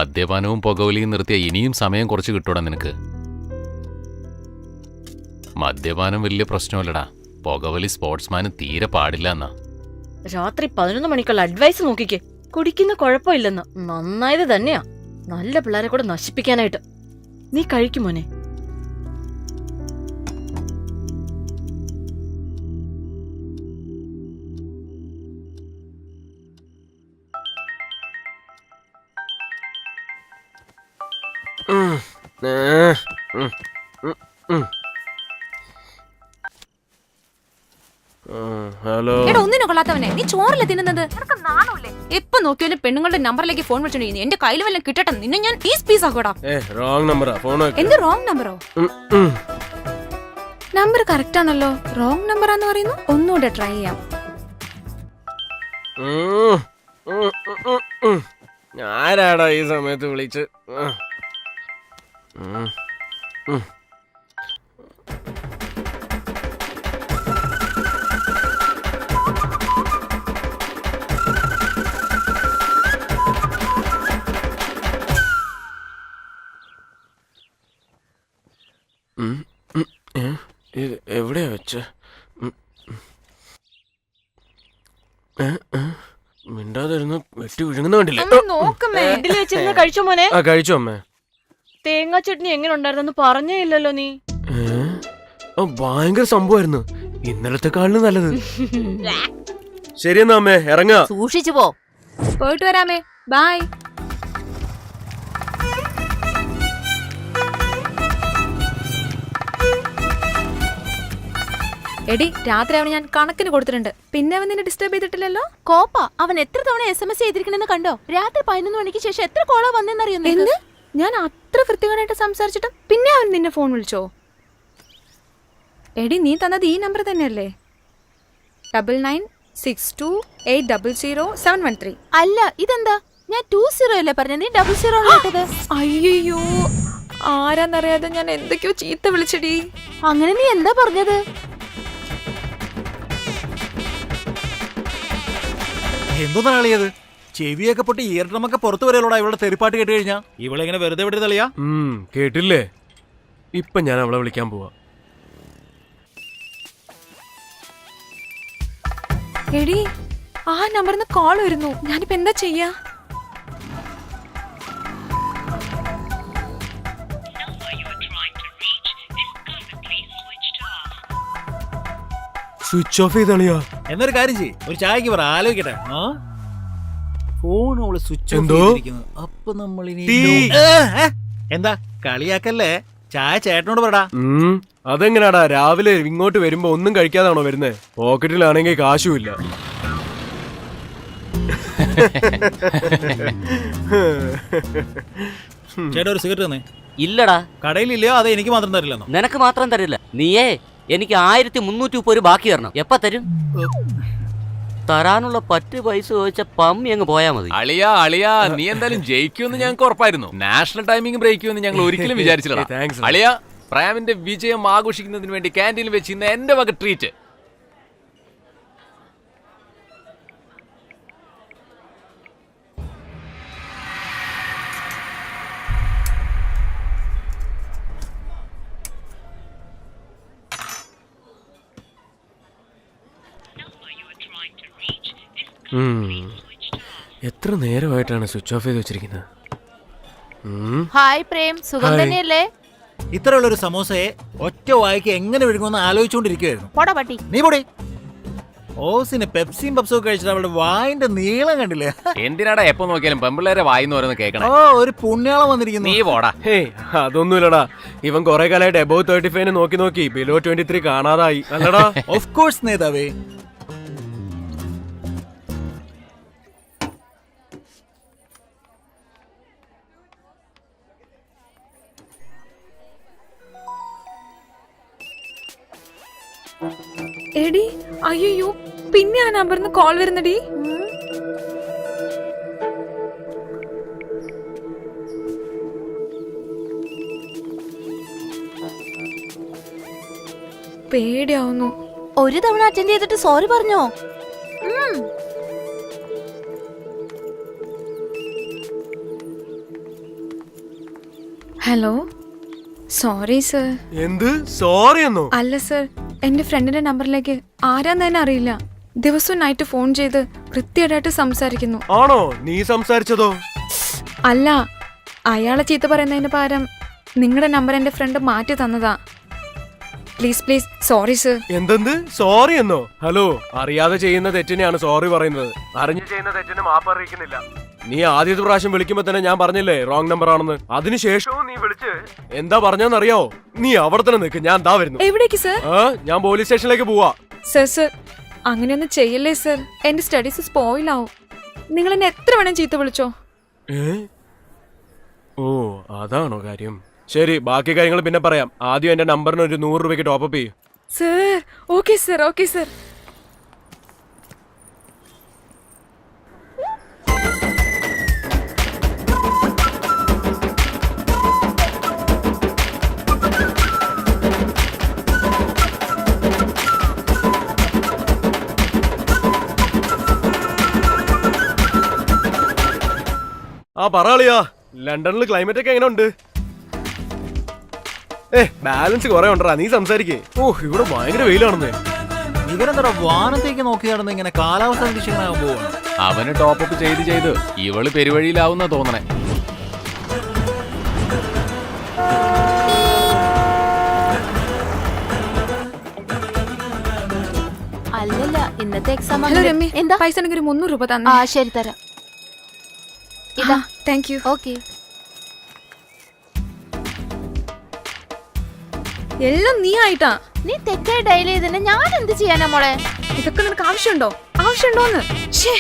മദ്യപാനവും പുകവലിയും നിർത്തിയ ഇനിയും സമയം കുറച്ച് കിട്ടൂടാ നിനക്ക്. മദ്യപാനം വലിയ പ്രശ്നമല്ലടാ, പുകവലി സ്പോർട്സ്മാന് തീരെ പാടില്ല എന്നാ. രാത്രി 11 മണിക്കുള്ള അഡ്വൈസ് നോക്കിക്കേ. കുടിക്കുന്ന കുഴപ്പമില്ലെന്ന്. നന്നായത് തന്നെയാ, നല്ല പിള്ളേരെ കൂടെ നശിപ്പിക്കാനായിട്ട്. നീ കഴിക്കും മോനെ. ഹലോ. ഒന്നിനും കൊള്ളാത്തവനെ, നീ ചോറല്ലേ തിന്നുന്നത്? എപ്പൊ നോക്കിയാലും പെണ്ണുങ്ങളുടെ നമ്പറിലേക്ക് ഫോൺ വിളിച്ചോണ്ടിരിക്കുന്നു. എന്റെ കയ്യിൽ വല്ലതും കിട്ടട്ടെ, നിന്നെ ഞാൻ പീസ് പീസ് ആക്കോടാ. എന്ത് റോങ് നമ്പറോ? നമ്പർ കറക്റ്റ് ആണല്ലോ, റോങ് നമ്പറാന്ന് പറയുന്നു. ഒന്നുകൂടെ ട്രൈ ചെയ്യാം. ആരാടാ ഈ സമയത്ത് വിളിച്ച്? എവിടെയാ വെച്ച? മിണ്ടാതിരുന്ന് വെട്ടി വിഴുങ്ങുന്ന കണ്ടില്ലേ? കഴിച്ചോ മോനെ? ആ കഴിച്ചോ അമ്മേ. തേങ്ങാ ചട്നി എങ്ങനെ ഉണ്ടായിരുന്നു പറഞ്ഞേ ഇല്ലല്ലോ നീ. ഭയങ്കര സംഭവമായിരുന്നു, ഇന്നലത്തെ കാളിന് നല്ലത്. ശരിയെന്നാ അമ്മേ, ഇറങ്ങാ. സൂക്ഷിച്ചു പോ. പോയിട്ട് വരാമേ, ബൈ. എടി, രാത്രി അവന് ഞാൻ കണക്കിന് കൊടുത്തിട്ടുണ്ട്. പിന്നെ അവൻ നിന്നെ ഡിസ്റ്റർബ് ചെയ്തിട്ടില്ലല്ലോ. കോപ്പ, അവൻ എത്ര തവണ SMS ചെയ്തിരിക്കണെന്ന് കണ്ടോ? രാത്രി 11 മണിക്ക് ശേഷം എത്ര കോളാ വന്നെന്നറിയുന്നു. എന്ത്? ഞാൻ അത്ര കൃത്യമായിട്ട് സംസാരിച്ചിട്ടും പിന്നെ അവൻ നിന്നെ ഫോൺ വിളിച്ചോ? എടി, നീ തന്നത് ഈ നമ്പർ തന്നെയല്ലേ? 9962800713. അല്ല, ഇതെന്താ? ഞാൻ 20 അല്ലേ പറഞ്ഞ, നീ 00 കേട്ടത്. അയ്യോ, ആരാന്നറിയാതെ ഞാൻ എന്തൊക്കെയോ ചീത്ത വിളിച്ചടി. അങ്ങനെ നീ എന്താ പറഞ്ഞത്? എന്തോന്നാളിയത്? ചെവിയൊക്കെ പൊട്ടി ഇയർഡ്രമൊക്കെ പുറത്തു വരെയുള്ളൂടാ ഇവളുടെ തെറിപ്പാട്ട് കേട്ട് കഴിഞ്ഞാ. ഇവളെങ്ങനെ വെറുതെ വിട്ട് തളിയാ? കേട്ടില്ലേ? ഇപ്പൊ ഞാൻ അവളെ വിളിക്കാൻ പോവാ. എടി, ആ നമ്പറിന്ന് കോൾ വരുന്നു. ഞാനിപ്പോ എന്താ ചെയ്യാ? സ്വിച്ച് ഓഫ് ചെയ്തളിയാ. എന്നൊരു കാര്യം ചെയ്യ്, ഒരു ചായക്ക് പറ, ആലോചിക്കട്ടെ. ഫോൺ അവള് സ്വിച്ച് ഓഫ് ചെയ്തിരിക്കുന്നു. അപ്പൊ നമ്മൾ എന്താ കളിയാക്കല്ലേ? ചായ ചേട്ടനോട് പറടാ. അതെങ്ങനാടാ, രാവിലെ ഇങ്ങോട്ട് വരുമ്പോ ഒന്നും കഴിക്കാതാണോ വരുന്നേ? പോക്കറ്റിലാണെങ്കിൽ കാശുമില്ല. ചേട്ടാ, ഒരു സിഗരറ്റ് തന്നെ. ഇല്ലടാ. കടയിലില്ലയോ? അതെ, എനിക്ക് മാത്രം തരില്ലെന്നോ? നിനക്ക് മാത്രം തരില്ല. നീയേ എനിക്ക് 1330 ബാക്കി തരണം. എപ്പ തരും? തരാനുള്ള 10 പൈസ ചോദിച്ച പമ്മി അങ്ങ് പോയാ മതി. അളിയാ, നീ എന്തായാലും ജയിക്കുമെന്ന് ഞങ്ങൾക്ക് ഉറപ്പായിരുന്നു. നാഷണൽ ടൈമിംഗ് ബ്രേക്ക് ചെയ്യുമെന്ന് ഞങ്ങൾ ഒരിക്കലും വിചാരിച്ചില്ല. അളിയാ, പ്രേമിന്റെ വിജയം ആഘോഷിക്കുന്നതിന് വേണ്ടി ക്യാൻറ്റീനിൽ വെച്ച് ഇന്ന് എന്റെ വക ട്രീറ്റ്. എത്ര നേരമായിട്ടാണ് സ്വിച്ച് ഓഫ് ചെയ്ത് വെച്ചിരിക്കുന്നത്? ഹായ് പ്രേം, സുഖം തന്നെയല്ലേ? ഇത്രയുള്ളൊരു സമോസയെ ഒറ്റ വായിക്ക് എങ്ങനെ വിഴുങ്ങുമെന്ന് ആലോചിച്ചുകൊണ്ടിരിക്കുവായിരുന്നു. പോടാ പട്ടി. നീ പൊടി. ഓസിന് പെപ്സിയും പപ്സും ഒക്കെ കഴിച്ചിട്ട് അവളുടെ വായിന്റെ നീളം കണ്ടില്ലേ? എന്തിനാടാ എപ്പോ നോക്കിയാലും പെമ്പിള്ളേരെ വായിന്ന് ഓരോന്ന് കേൾക്കണം. ഒരു പുണ്യാളം വന്നിരിക്കുന്നു. നീ പോടാ. അതൊന്നുമില്ലടാ, ഇവൻ കൊറേ കാലമായിട്ട് എബോവ് 35 നോക്കി ബിലോ 23 കാണാതായി. അല്ലടാ? ഓഫ് കോഴ്സ് നേതാവേ. എടി, അയ്യോ, പിന്നെ ആ നമ്പറിന്ന് കോൾ വരുന്നടി. പേടിയാവുന്നു. ഒരു തവണ അറ്റൻഡ് ചെയ്തിട്ട് സോറി പറഞ്ഞോ? Hello sorry sir. എന്ത് സോറി എന്നോ? അല്ല സർ, എന്റെ ഫ്രണ്ടിന്റെ നമ്പറിലേക്ക് ആരാന്ന് തന്നെ അറിയില്ല. ദിവസവും നൈറ്റ് ഫോൺ ചെയ്ത് വൃത്തികേടായിട്ട് സംസാരിക്കുന്നു. ആണോ? നീ സംസാരിച്ചതോ? അല്ല, അയാളെ ചീത്ത പറയുന്നതിന് പകരം നിങ്ങളുടെ നമ്പർ എന്റെ ഫ്രണ്ട് മാറ്റി തന്നതാ. Please please sorry sir. എന്തെന്ത് സോറി എന്നോ? ഹലോ, അറിയാതെ ചെയ്യുന്ന തെറ്റിനെയാണ് സോറി പറയുന്നത്. അറിഞ്ഞു ചെയ്യുന്ന തെറ്റിന് മാപ്പ് അറിയിക്കുന്നില്ല. നീ ആദ്യത്തെ പ്രാവശ്യം വിളിക്കുമ്പോ തന്നെ ഞാൻ പറഞ്ഞില്ലേ റോങ് നമ്പർ ആണെന്ന്. അതിനുശേഷവും നീ വിളിച്ച് എന്താ പറഞ്ഞെന്നറിയാവോ? നീ അവിടെ തന്നെ നിൽക്ക്, ഞാൻ ദാ വരുന്നു. എവിടേക്ക് സർ? ഞാൻ പോലീസ് സ്റ്റേഷനിലേക്ക് പോവാ. സർ സർ അങ്ങനെയൊന്നും ചെയ്യല്ലേ സർ. എന്റെ സ്റ്റഡീസ് സ്പോയിൽ ആവും. നിങ്ങൾ എന്നെ എത്ര വേണം ചീത്ത വിളിച്ചോ. ഓ അതാണോ കാര്യം? ശരി, ബാക്കി കാര്യങ്ങൾ പിന്നെ പറയാം. ആദ്യം എന്റെ നമ്പറിന് ഒരു 100 രൂപയ്ക്ക് ടോപ്പപ്പ് ചെയ്യും. Sir okay sir, okay sir. പറയാളിയാ, ലണ്ടനിൽ ക്ലൈമറ്റ് ഒക്കെ എങ്ങനെ ഉണ്ട്? ബാലൻസ് കുറെ ഉണ്ടാ, നീ സംസാരിക്കേ. ഓ ഇവിടെ ഭയങ്കര വെയിലാണെന്നേ. ഇവരെന്താ വാനത്തേക്ക് നോക്കി നടന്ന് ഇങ്ങനെ കാലാവസ്ഥ നിരീക്ഷകനാകാൻ പോവാണ്. അവന് ടോപ്പപ്പ് ചെയ്ത് ഇവള് പെരുവഴിയിലാവുന്ന തോന്നണേ. അല്ലല്ല, ഇന്നത്തെ എക്സാം. ഹലോ രമ്യ, എന്താ പൈസ ഉണ്ടെങ്കിൽ ഒരു 300 രൂപ തന്നെ. ശരി തരാം. ഇതാ. Thank you. ഓക്കെ. എല്ലാം നീ ആയിട്ടാ. നീ തെറ്റായി ഡയൽ ചെയ്തന്നെ ഞാൻ എന്ത് ചെയ്യാനാ മോളെ? ഇതൊക്കെ നിനക്ക് ആവശ്യമുണ്ടോന്ന്? ഛേ.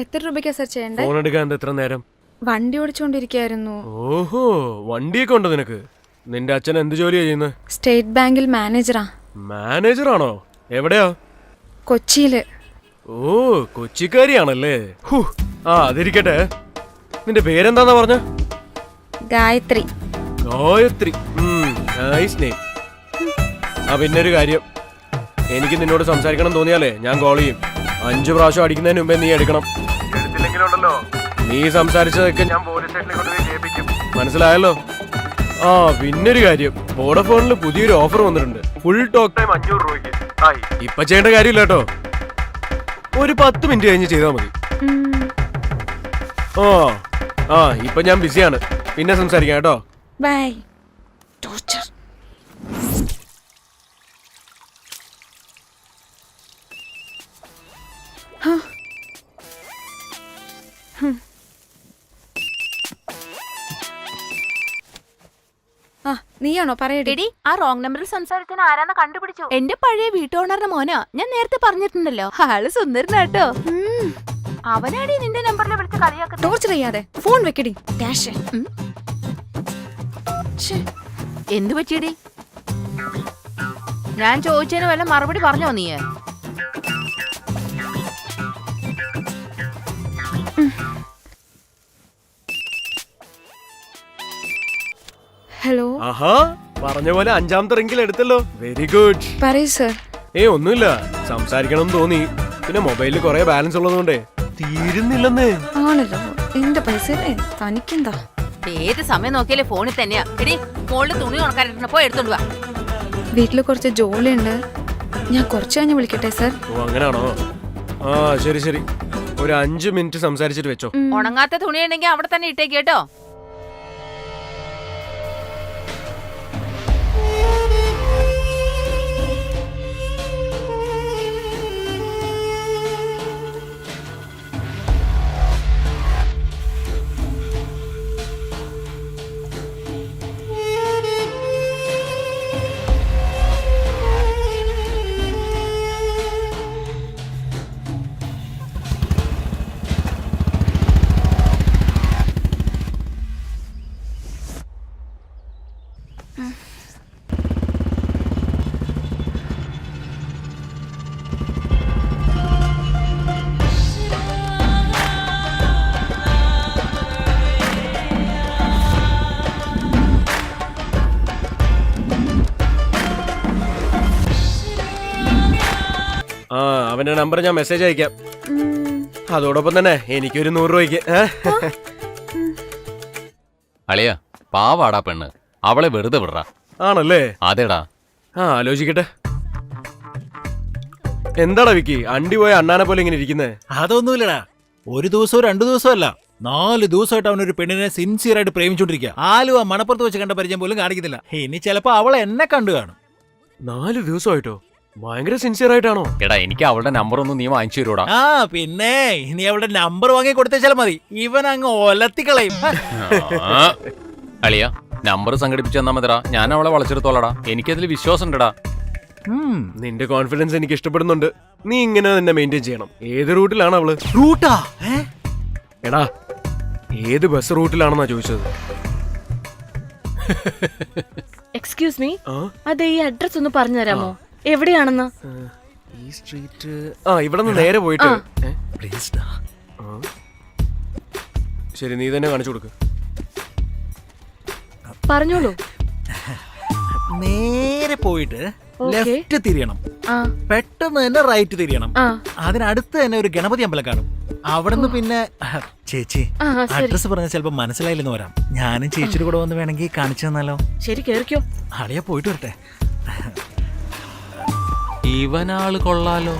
എത്ര രൂപയ്ക്കാ സർ ചെയ്യണ്ടേ? ഫോൺ എടുക്കാൻ എത്ര നേരം? വണ്ടി ഓടിച്ചോണ്ടിരിക്കായിരുന്നു. ഓഹോ, വണ്ടിയൊക്കെ ഉണ്ടോ നിനക്ക്? നിന്റെ അച്ഛൻ എന്ത് ജോലിയാ ചെയ്യുന്നത്? സ്റ്റേറ്റ് ബാങ്കിൽ മാനേജറാ. മാനേജറാണോ? എവിടെയാ? കൊച്ചിയില്. ഓ കൊച്ചിക്കാരിയാണല്ലേ. അതിരിക്കട്ടെ. നിന്റെ പേരെന്താന്നാ പറഞ്ഞ? ഗായത്രി. Gayathri, nice name. പിന്നൊരു കാര്യം, എനിക്ക് നിന്നോട് സംസാരിക്കണം തോന്നിയാലേ ഞാൻ കോൾ ചെയ്യും. 5 പ്രാവശ്യം അടിക്കുന്നതിന് മുമ്പേ നീ എടുക്കണം. എടുത്തില്ലെങ്കിലുണ്ടല്ലോ, നീ സംസാരിച്ചതൊക്കെ ഞാൻ പോലീസ് സ്റ്റേഷനിൽ കൊണ്ടുപോയി കേൾപ്പിക്കും. മനസ്സിലായല്ലോ? പിന്നൊരു കാര്യം, വോഡഫോണിൽ പുതിയൊരു ഓഫർ വന്നിട്ടുണ്ട്. ഫുൾ ടോക്ക് ടൈം 500 രൂപയ്ക്ക്. ഇപ്പൊ ചെയ്യേണ്ട കാര്യമില്ല കേട്ടോ, ഒരു 10 മിനിറ്റ് കഴിഞ്ഞ് ചെയ്താൽ മതി. ഇപ്പൊ ഞാൻ ബിസിയാണ്, പിന്നെ സംസാരിക്കാം കേട്ടോ. ബൈ. ടോർച്ചർ. നീയാണോ? പറയടി. ആ റോങ് നമ്പറിൽ സംസാരിക്കാൻ ആരാന്ന് കണ്ടുപിടിച്ചു. എന്റെ പഴയ വീട്ടോണറിന്റെ മോനാ. ഞാൻ നേരത്തെ പറഞ്ഞിട്ടുണ്ടല്ലോ, ആള് സുന്ദരനാട്ടോ. അവനാടി നിന്റെ നമ്പറിൽ വിളിച്ച് കളിയാക്കുന്നത്. ടോർച്ചർ ചെയ്യാതെ ഫോൺ വെക്കടി. ക്യാഷ്. എന്തു പറ്റിയടി? ഞാൻ ചോദിച്ചതിന് വല്ല മറുപടി പറഞ്ഞോ നീ? ഹലോ. പറഞ്ഞ പോലെ 5ാമത്തെ റിംഗിൽ എടുത്തല്ലോ. Very good. പറയൂ സർ. ഒന്നുമില്ല, സംസാരിക്കണം തോന്നി. പിന്നെ മൊബൈലിൽ കുറെ ബാലൻസ് ഉള്ളതുകൊണ്ടേ തീരുന്നില്ലെന്ന്. ആണല്ലോ, എന്റെ പൈസ തനിക്കെന്താ? ഏത് സമയം നോക്കിയാലേ ഫോണിൽ തന്നെയാ. എടി, മോളിൽ തുണി ഉണക്കാനിട്ട് പോയി എടുത്തോണ്ട് വാ. വീട്ടില് കുറച്ച് ജോലിയുണ്ട്, ഞാൻ കുറച്ച് കഴിഞ്ഞ് വിളിക്കട്ടെ സർ. അങ്ങനാണോ? ശരി ശരി, ഒരു 5 മിനിറ്റ് സംസാരിച്ചിട്ട് വെച്ചോ. ഉണങ്ങാത്ത തുണിയുണ്ടെങ്കിൽ അവിടെ തന്നെ ഇട്ടേക്ക് കേട്ടോ. അവന്റെ നമ്പർ ഞാൻ മെസ്സേജ് അയക്കാം. ഉം, അതോടൊപ്പം തന്നെ എനിക്കൊരു 100 രൂപയ്ക്ക്. അളിയ പാവാടാ പെണ്ണ്, അവളെ വെറുതെ വിടറാ. ആണല്ലേ? അതേടാ. ആലോചിക്കട്ടെ. എന്താടാ വിക്കി അണ്ടി പോയ അണ്ണാനെ പോലെ ഇങ്ങനെ ഇരിക്കുന്നേ? അതൊന്നുമില്ലടാ, ഒരു ദിവസവും 2 ദിവസവും അല്ല, 4 ദിവസമായിട്ട് അവനൊരു പെണ്ണിനെ സിൻസിയർ ആയിട്ട് പ്രേമിച്ചോണ്ടിരിക്കുക. ആലുവ മണപ്പുറത്ത് വെച്ച് കണ്ട പരിചയം പോലും കാണിക്കുന്നില്ല. ഇനി ചിലപ്പോ അവൾ എന്നെ കണ്ടു കാണും. 4 ദിവസമായിട്ടോ? ഭയങ്കര സിൻസിയർ ആയിട്ടാണോ? എടാ എനിക്ക് അവളുടെ നമ്പർ ഒന്നും നീ വാങ്ങിച്ചു തരൂടാ. ആ പിന്നെ ഇനി അവളുടെ നമ്പർ വാങ്ങി കൊടുത്തേച്ചാൽ മതി, ഇവൻ അങ്ങ് ഒലത്തിക്കളയും. അളിയ നമ്പർ സംഘടിപ്പിച്ചു തന്നാ മതിടാ, ഞാൻ അവളെ വളച്ചെടുത്തോളടാ. എനിക്കതിൽ വിശ്വാസം ഉണ്ടടാ. നിന്റെ കോൺഫിഡൻസ് എനിക്ക് ഇഷ്ടപ്പെടുന്നുണ്ട്. നീ ഇങ്ങനെ തന്നെ മെയിൻറ്റെയിൻ ചെയ്യണം. ഏത് റൂട്ടിലാണ് അവള്? റൂട്ടാ? എടാ ഏത് ബസ് റൂട്ടിലാണെന്നാ ചോദിച്ചത്. എക്സ്ക്യൂസ് മീ, ആ? അതെ ഈ അഡ്രസ് ഒന്ന് പറഞ്ഞു തരാമോ, എവിടെയാണെന്ന്? ഈ സ്ട്രീറ്റ് ഇവിടെ നിന്ന് നേരെ പോയിട്ട്. പ്ലീസ്. ശരി, നീ തന്നെ കാണിച്ചു കൊടുക്ക്. പറഞ്ഞോളൂ. നേരെ പോയിട്ട് Okay. ലെഫ്റ്റ് തിരിയണം, ആ പെട്ടെന്ന് തന്നെ റൈറ്റ് തിരിയണം. ആ അതിനടുത്ത് തന്നെ ഒരു ഗണപതി അമ്പലം കാണും. അവിടുന്ന് പിന്നെ ചേച്ചി ആ ശരി അഡ്രസ് പറഞ്ഞാൽ ചിലപ്പോ മനസ്സിലായില്ലെന്ന് വരാം. ഞാനും ചേച്ചിയുടെ കൂടെ വന്ന് വേണമെങ്കിൽ കാണിച്ചു തന്നാലോ? ശരി കേറിക്കോ. അളിയാ പോയിട്ട് വരട്ടെ. ഇവനാള് കൊള്ളാലോ.